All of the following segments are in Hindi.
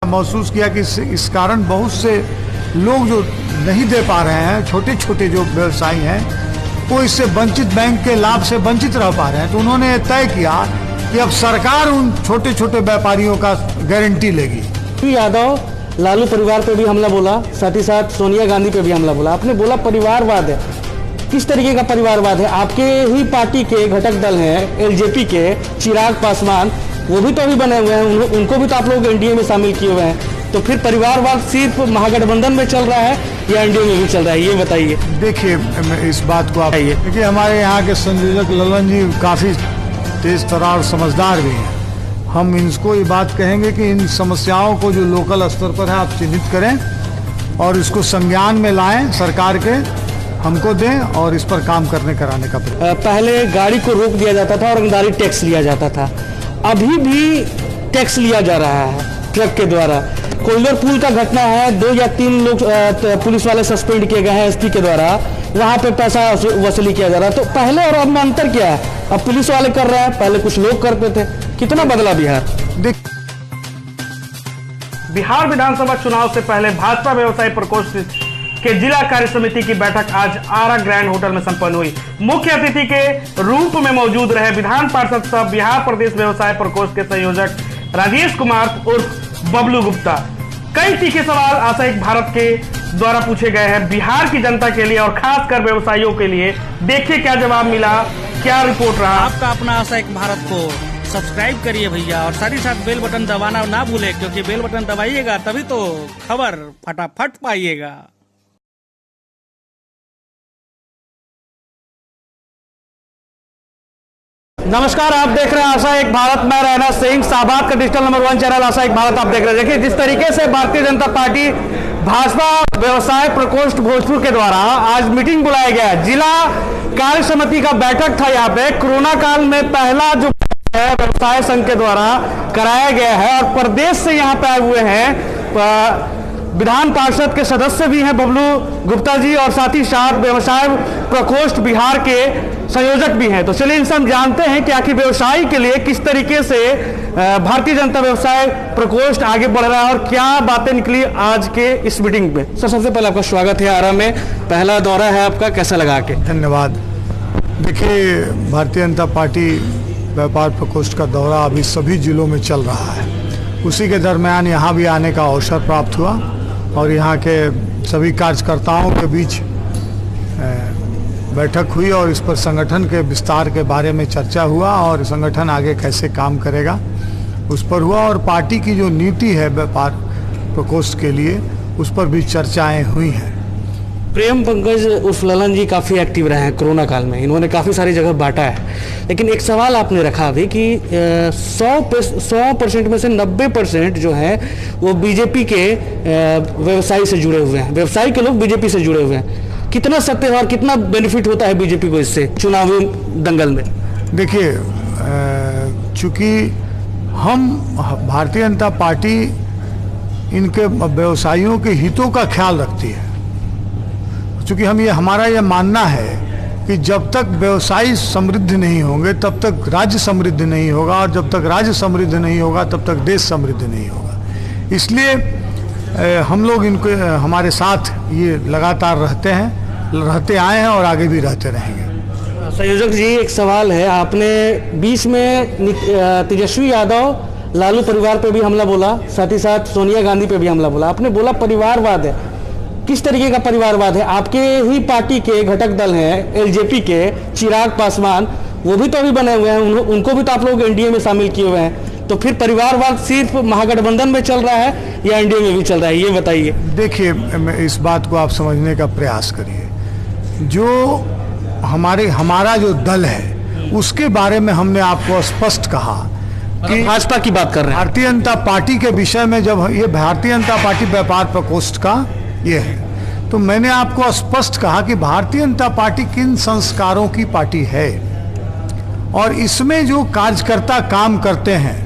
महसूस किया कि इस कारण बहुत से लोग जो नहीं दे पा रहे हैं, छोटे छोटे जो व्यवसायी हैं, वो इससे वंचित, बैंक के लाभ से वंचित रह पा रहे हैं। तो उन्होंने तय किया कि अब सरकार उन छोटे छोटे व्यापारियों का गारंटी लेगी। यादव लालू परिवार पे भी हमला बोला, साथ ही साथ सोनिया गांधी पे भी हमला बोला। आपने बोला परिवारवाद है, किस तरीके का परिवारवाद है? आपके ही पार्टी के घटक दल हैं एलजेपी के चिराग पासवान, वो भी तो अभी बने हुए हैं, उनको भी तो आप लोग एनडीए में शामिल किए हुए हैं। तो फिर परिवारवाद सिर्फ महागठबंधन में चल रहा है या एनडीए में भी चल रहा है, ये बताइए। देखिए, इस बात को आप देखिए, हमारे यहाँ के संयोजक ललन जी काफी तेज तर्रार और समझदार भी हैं। हम इनको ये बात कहेंगे कि इन समस्याओं को जो लोकल स्तर पर है आप चिन्हित करें और इसको संज्ञान में लाएं, सरकार के हमको दें और इस पर काम कराने का। पहले गाड़ी को रोक दिया जाता था और रंगदारी टैक्स लिया जाता था, अभी भी टैक्स लिया जा रहा है ट्रक के द्वारा। कोयलर पुल का घटना है, 2 या 3 लोग पुलिस वाले सस्पेंड किए गए हैं एसपी के द्वारा, वहां पे पैसा वसूली किया जा रहा है। तो पहले और अब में अंतर क्या है? अब पुलिस वाले कर रहे हैं, पहले कुछ लोग करते थे। कितना बदला बिहार? बिहार विधानसभा चुनाव से पहले भाजपा व्यवसायी प्रकोष्ठ के जिला कार्य समिति की बैठक आज आरा ग्रैंड होटल में संपन्न हुई। मुख्य अतिथि के रूप में मौजूद रहे विधान पार्षद सह बिहार प्रदेश व्यवसाय प्रकोष्ठ के संयोजक राजेश कुमार उर्फ बबलू गुप्ता। कई तीखे सवाल आशा एक भारत के द्वारा पूछे गए हैं बिहार की जनता के लिए और खासकर व्यवसायियों के लिए। देखिए क्या जवाब मिला, क्या रिपोर्ट रहा। आपका अपना आशा एक भारत को सब्सक्राइब करिए भैया, और साथ ही साथ बेल बटन दबाना ना भूले, क्योंकि बेल बटन दबाइएगा तभी तो खबर फटाफट पाइएगा। नमस्कार, आप देख रहे हैं आशा एक भारत। मैं रहना सिंह, शाहबाद का डिजिटल नंबर 1 चैनल आशा एक भारत आप देख रहे हैं। देखिए जिस तरीके से भारतीय जनता पार्टी भाजपा व्यवसाय प्रकोष्ठ भोजपुर के द्वारा आज मीटिंग बुलाया गया, जिला कार्य समिति का बैठक था यहाँ पे। कोरोना काल में पहला जो है व्यवसाय संघ के द्वारा कराया गया है और प्रदेश से यहाँ पे आए हुए हैं विधान पार्षद के सदस्य भी हैं बबलू गुप्ता जी, और साथ ही साथ व्यवसाय प्रकोष्ठ बिहार के संयोजक भी हैं। तो चलिए इनसे हम जानते हैं कि आखिर व्यवसायी के लिए किस तरीके से भारतीय जनता व्यवसाय प्रकोष्ठ आगे बढ़ रहा है और क्या बातें निकली आज के इस मीटिंग में। सर, सबसे पहले आपका स्वागत है आरा में, पहला दौरा है आपका, कैसा लगा आके? धन्यवाद। देखिए, भारतीय जनता पार्टी व्यापार प्रकोष्ठ का दौरा अभी सभी जिलों में चल रहा है। उसी के दरमियान यहाँ भी आने का अवसर प्राप्त हुआ और यहाँ के सभी कार्यकर्ताओं के बीच बैठक हुई और इस पर संगठन के विस्तार के बारे में चर्चा हुआ और संगठन आगे कैसे काम करेगा उस पर हुआ, और पार्टी की जो नीति है व्यापार प्रकोष्ठ के लिए उस पर भी चर्चाएं हुई हैं। प्रेम पंकज उर्फ ललन जी काफ़ी एक्टिव रहे हैं कोरोना काल में, इन्होंने काफ़ी सारी जगह बांटा है। लेकिन एक सवाल आपने रखा अभी कि 100% में से 90% जो है वो बीजेपी के व्यवसायी से जुड़े हुए हैं, व्यवसायी के लोग बीजेपी से जुड़े हुए हैं। कितना सत्य है और कितना बेनिफिट होता है बीजेपी को इससे चुनावी दंगल में? देखिए, चूँकि हम भारतीय जनता पार्टी इनके व्यवसायियों के हितों का ख्याल रखती है, क्योंकि हमारा ये मानना है कि जब तक व्यवसायी समृद्ध नहीं होंगे तब तक राज्य समृद्ध नहीं होगा, और जब तक राज्य समृद्ध नहीं होगा तब तक देश समृद्ध नहीं होगा। इसलिए हम लोग इनको हमारे साथ ये लगातार रहते आए हैं और आगे भी रहते रहेंगे। संयोजक जी, एक सवाल है, आपने बीच में तेजस्वी यादव लालू परिवार पे भी हमला बोला, साथ ही साथ सोनिया गांधी पे भी हमला बोला। आपने बोला परिवारवाद है, किस तरीके का परिवारवाद है? आपके ही पार्टी के घटक दल हैं एलजेपी के चिराग पासवान, वो भी तो अभी बने हुए हैं, उनको भी तो आप लोग एनडीए में शामिल किए हुए हैं। तो फिर परिवारवाद सिर्फ महागठबंधन में चल रहा है या एनडीए में भी चल रहा है, ये बताइए। देखिए, इस बात को आप समझने का प्रयास करिए। जो हमारा जो दल है उसके बारे में हमने आपको स्पष्ट कहा कि भाजपा की बात कर रहे हैं, भारतीय जनता पार्टी के विषय में। जब ये भारतीय जनता पार्टी व्यापार प्रकोष्ठ का ये है, तो मैंने आपको स्पष्ट कहा कि भारतीय जनता पार्टी किन संस्कारों की पार्टी है और इसमें जो कार्यकर्ता काम करते हैं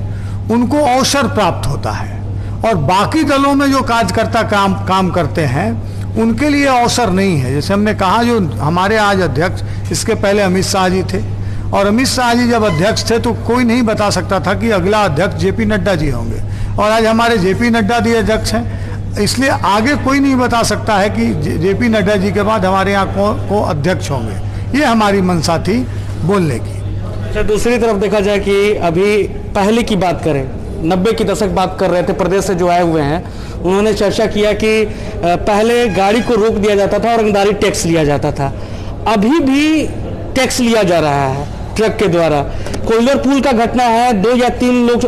उनको अवसर प्राप्त होता है, और बाकी दलों में जो कार्यकर्ता काम करते हैं उनके लिए अवसर नहीं है। जैसे हमने कहा, जो हमारे आज अध्यक्ष, इसके पहले अमित शाह जी थे, और अमित शाह जी जब अध्यक्ष थे तो कोई नहीं बता सकता था कि अगला अध्यक्ष जेपी नड्डा जी होंगे। और आज हमारे जेपी नड्डा जी अध्यक्ष हैं, इसलिए आगे कोई नहीं बता सकता है कि जेपी नड्डा जी के बाद हमारे यहाँ को अध्यक्ष होंगे। ये हमारी मंशा थी बोलने की। अच्छा, दूसरी तरफ देखा जाए कि अभी पहले की बात करें, 90 की दशक बात कर रहे थे, प्रदेश से जो आए हुए हैं उन्होंने चर्चा किया कि पहले गाड़ी को रोक दिया जाता था और रंगदारी टैक्स लिया जाता था, अभी भी टैक्स लिया जा रहा है ट्रक के द्वारा। कोयलर पुल का घटना है, 2 या 3 लोग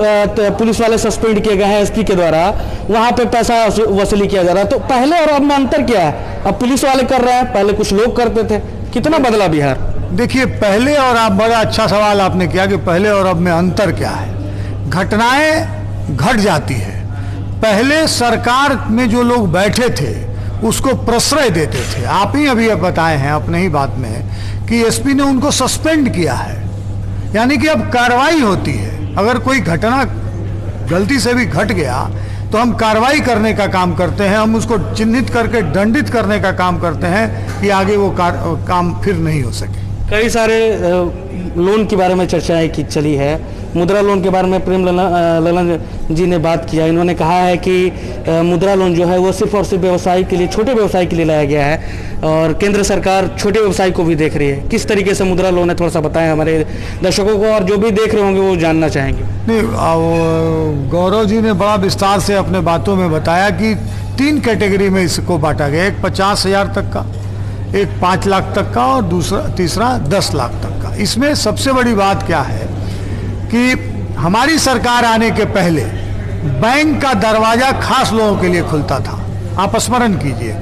पुलिस वाले सस्पेंड किए गए हैं एसपी के द्वारा, वहां पे पैसा वसूली किया जा रहा है। तो पहले और अब में अंतर क्या है? अब पुलिस वाले कर रहे हैं, पहले कुछ लोग करते थे, कितना बदला बिहार? देखिए, पहले और अब, बड़ा अच्छा सवाल आपने किया कि पहले और अब में अंतर क्या है। घटनाएं घट जाती है। पहले सरकार में जो लोग बैठे थे उसको प्रश्रय देते थे। आप ही अभी बताए हैं अपने ही बात में कि एसपी ने उनको सस्पेंड किया है, यानी कि अब कार्रवाई होती है। अगर कोई घटना गलती से भी घट गया तो हम कार्रवाई करने का काम करते हैं, हम उसको चिन्हित करके दंडित करने का काम करते हैं कि आगे वो काम फिर नहीं हो सके। कई सारे लोन के बारे में चर्चाएं की चली है, मुद्रा लोन के बारे में प्रेम ललन जी ने बात किया। इन्होंने कहा है कि मुद्रा लोन जो है वो सिर्फ और सिर्फ व्यवसाय के लिए, छोटे व्यवसाय के लिए लाया गया है और केंद्र सरकार छोटे व्यवसाय को भी देख रही है। किस तरीके से मुद्रा लोन है, थोड़ा सा बताएं हमारे दर्शकों को, और जो भी देख रहे होंगे वो जानना चाहेंगे। नहीं, गौरव जी ने बड़ा विस्तार से अपने बातों में बताया कि 3 कैटेगरी में इसको बांटा गया, एक 50,000 तक का, एक 5 लाख तक का और तीसरा 10 लाख तक का। इसमें सबसे बड़ी बात क्या है कि हमारी सरकार आने के पहले बैंक का दरवाजा खास लोगों के लिए खुलता था। आप स्मरण कीजिए,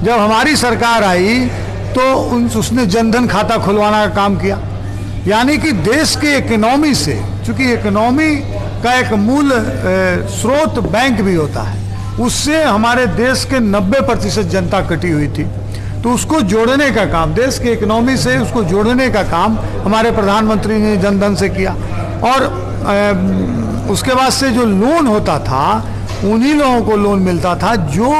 जब हमारी सरकार आई तो उसने जनधन खाता खुलवाना का काम किया, यानी कि देश के इकोनॉमी से, चूंकि इकोनॉमी का एक मूल स्रोत बैंक भी होता है, उससे हमारे देश के 90% जनता कटी हुई थी। तो उसको जोड़ने का काम, देश के इकोनॉमी से उसको जोड़ने का काम हमारे प्रधानमंत्री ने जनधन से किया। और उसके बाद से जो लोन होता था उन्हीं लोगों को लोन मिलता था जो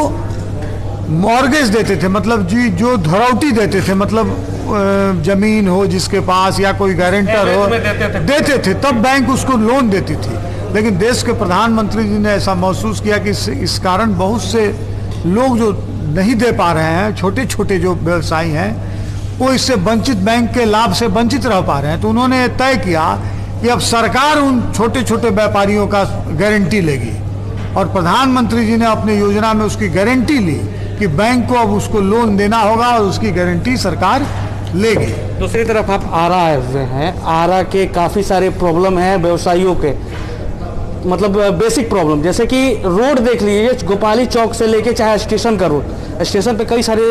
मॉर्गेज देते थे, मतलब जी जो धरौटी देते थे, मतलब जमीन हो जिसके पास या कोई गारंटर हो देते थे, तब बैंक उसको लोन देती थी। लेकिन देश के प्रधानमंत्री जी ने ऐसा महसूस किया कि इस कारण बहुत से लोग जो नहीं दे पा रहे हैं, छोटे छोटे जो व्यवसायी हैं, वो इससे वंचित, बैंक के लाभ से वंचित रह पा रहे हैं। तो उन्होंने तय किया कि अब सरकार उन छोटे छोटे व्यापारियों का गारंटी लेगी और प्रधानमंत्री जी ने अपनी योजना में उसकी गारंटी ली कि बैंक को अब उसको लोन देना होगा और उसकी गारंटी सरकार लेगी। दूसरी तरफ आप आरा आए हुए हैं, आरा के काफ़ी सारे प्रॉब्लम हैं व्यवसायियों के, मतलब बेसिक प्रॉब्लम, जैसे कि रोड देख लीजिए, गोपाली चौक से लेके चाहे स्टेशन का रोड, स्टेशन पे कई सारे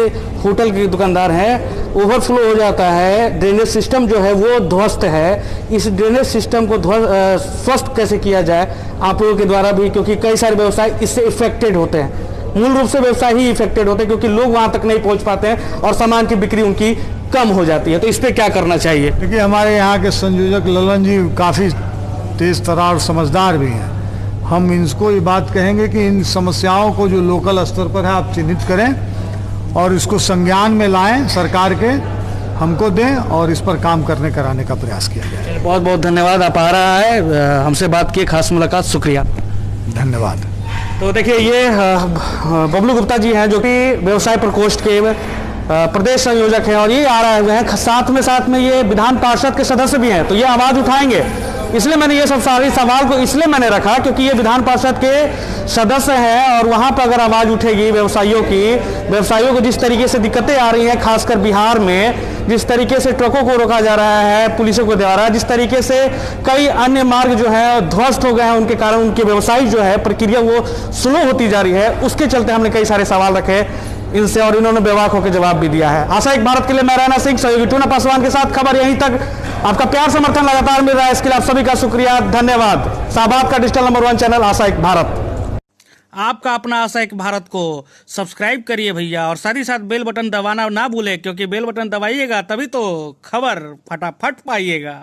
होटल के दुकानदार हैं, ओवरफ्लो हो जाता है, ड्रेनेज सिस्टम जो है वो ध्वस्त है। इस ड्रेनेज सिस्टम को स्वस्थ कैसे किया जाए आप लोगों के द्वारा भी, क्योंकि कई सारे व्यवसाय इससे इफेक्टेड होते हैं, मूल रूप से व्यवसाय ही इफेक्टेड होते हैं क्योंकि लोग वहाँ तक नहीं पहुँच पाते हैं और सामान की बिक्री उनकी कम हो जाती है। तो इस पर क्या करना चाहिए? देखिए, हमारे यहाँ के संयोजक ललन जी काफ़ी तेज तर्रार और समझदार भी हैं। हम इनको ये बात कहेंगे कि इन समस्याओं को जो लोकल स्तर पर है आप चिन्हित करें और इसको संज्ञान में लाएं, सरकार के हमको दें और इस पर काम करने कराने का प्रयास किया जाए। बहुत बहुत धन्यवाद, आप आ रहा है, हमसे बात किए, खास मुलाकात, शुक्रिया, धन्यवाद। तो देखिए, ये बबलू गुप्ता जी हैं जो कि व्यवसाय प्रकोष्ठ के प्रदेश संयोजक हैं और ये आ रहे हुए हैं, साथ में ये विधान पार्षद के सदस्य भी हैं, तो ये आवाज़ उठाएंगे। इसलिए मैंने ये सब सारे सवाल को इसलिए मैंने रखा क्योंकि ये विधान पार्षद के सदस्य हैं और वहाँ पर अगर आवाज़ उठेगी व्यवसायियों को जिस तरीके से दिक्कतें आ रही हैं, खासकर बिहार में, जिस तरीके से ट्रकों को रोका जा रहा है पुलिसों के द्वारा, जिस तरीके से कई अन्य मार्ग जो है ध्वस्त हो गए हैं, उनके कारण उनके व्यवसाय जो है प्रक्रिया वो स्लो होती जा रही है। उसके चलते हमने कई सारे सवाल रखे इनसे और इन्होंने बेबाक होकर जवाब भी दिया है। आशा एक भारत के लिए मैं रैना सिंह, सहयोगी टूना पासवान के साथ खबर यहीं तक। आपका प्यार समर्थन लगातार मिल रहा है, इसके लिए आप सभी का शुक्रिया, धन्यवाद। शाहबाद का डिजिटल नंबर 1 चैनल आशा एक भारत, आपका अपना आशा एक भारत को सब्सक्राइब करिए भैया, और साथ ही साथ बेल बटन दबाना ना भूलें, क्योंकि बेल बटन दबाइएगा तभी तो खबर फटाफट पाइएगा।